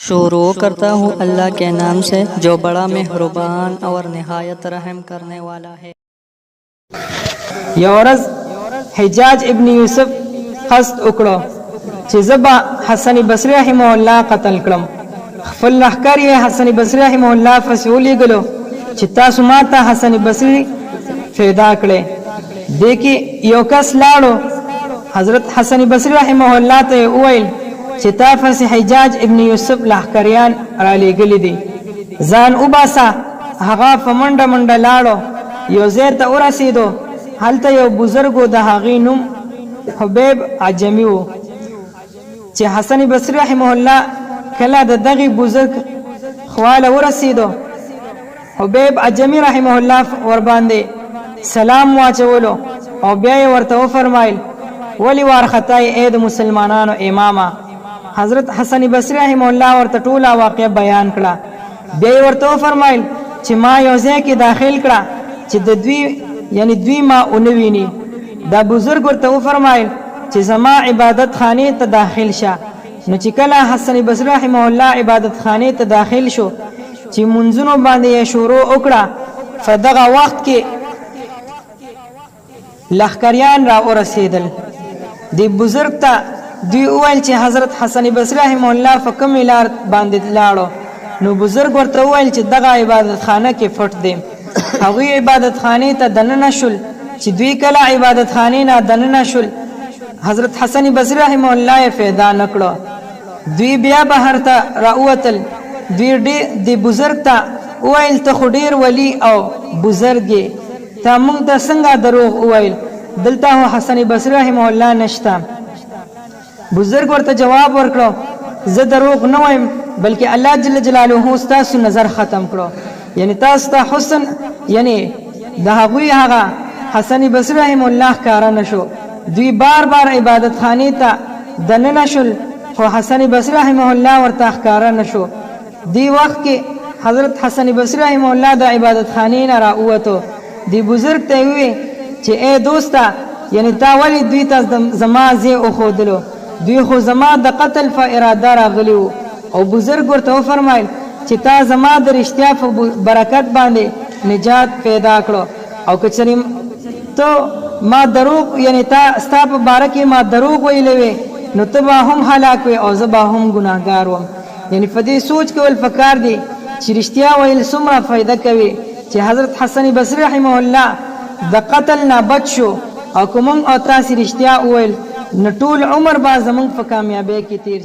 शुरू करता हूँ अल्लाह के नाम से जो बड़ा मेहरबान और निहायत रहम करने वाला है। यौरज हिजाज इब्न यूसुफ قصد وکړو چې زبا حسن بصری رحمه الله قتل کړم. خپل لښکر یې حسن بصری رحمه الله پسې ولېږلو چې تاسو ما ته حسن بصری فدا کړئ. دې کې یو کس لاړو حضرت حسن بصری رحمه الله ته وویل چې تا پسې حجاج ابن یوسف لښکریان رالیږلي دي، ځان وباسه. هغه په منډه منډه لاړو، یو ځای ته ورسېدو. هلته یو بزرګو د هغې نوم حبیب عجمی و چې حسن بصری رحمه الله کله د دغه بزرګ خواله ورسېدو. حبیب عجمی رحمه الله ور باندې سلام واچولو او بیا یې ورته وفرمایل ولی وارخطای اې د مسلمانانو امامه. حضرت حسن بصری رحمه الله ورته ټوله واقعه بیان کړه. بیا یې ورته وفرمایل چې ما یو ځای کې داخل کړه چې د دوی ما ونه ویني. دا بزرګ ورته وفرمایل چې زما عبادت خانه ته داخل شه. نو چې کله حسن بصری رحمه الله عبادت خانه ته داخل شو چې منځونو باندې شروع وکړه، فدغه وخت کې لښکریان را ورسېدل. دی بزرګ ته دوی وویل چې حضرت حسن بصری رحمه الله په کومې لار باندې لاړو. نو بزرګ ورته وویل چې دغه عبادت خانه کې پټ دی. هغوی عبادت خانه ته دننه شول. چې دوی کله عبادت خانه نه دننه شول، حضرت حسن بصری رحمه الله فیدا نکړو. دوی بیا بهر ته راوتل. دوی د بزرګ ته وویل ته خو ډیر ولی او بزرګ یې، تا موږ ته څنګه دروغ وویل؟ دلته حسن بصری رحمه الله نشته. بزرګ ورته جواب ورکړو زه دروغ نه وایم، بلکې الله جل جلاله ستاسو نظر ختم کړو. یعنی تاسو ته حسن یعنی د هغوی هغه حسن بصری رحمه الله ښکاره نشو. دوی بار بار عبادت خانه ته دننه شول خو حسن بصری رحمه الله ورته ښکاره نشو. دی وخت کې حضرت حسن بصری رحمه الله د عبادت خانه نه راووتو. دی بزرګ ته وی چې اے دوستا، یعنی تا ولی دوی ته زما زی وښودلو؟ دوی خو زما د قتل په اراده راغلی وو. او بزرګ ورته وفرمایل چې تا زما د رښتیا په برکت باندې نجات پیدا کړو، او که چېرې تو ما دروغ یعنی تا ستا په باره کې ما دروغ ویلی وې نو ته به هم هلاک وې او زه به هم ګناهګار وم. یعنی په دې سوچ کول پکار دی چې رښتیا ویل څومره فایده کوي. چې حضرت حسن بصری رحمه الله د قتل نه بچ شو، او که موږ او تاسې رښتیا وویل نو ټول عمر به زموږ په کامیابۍ کې تیر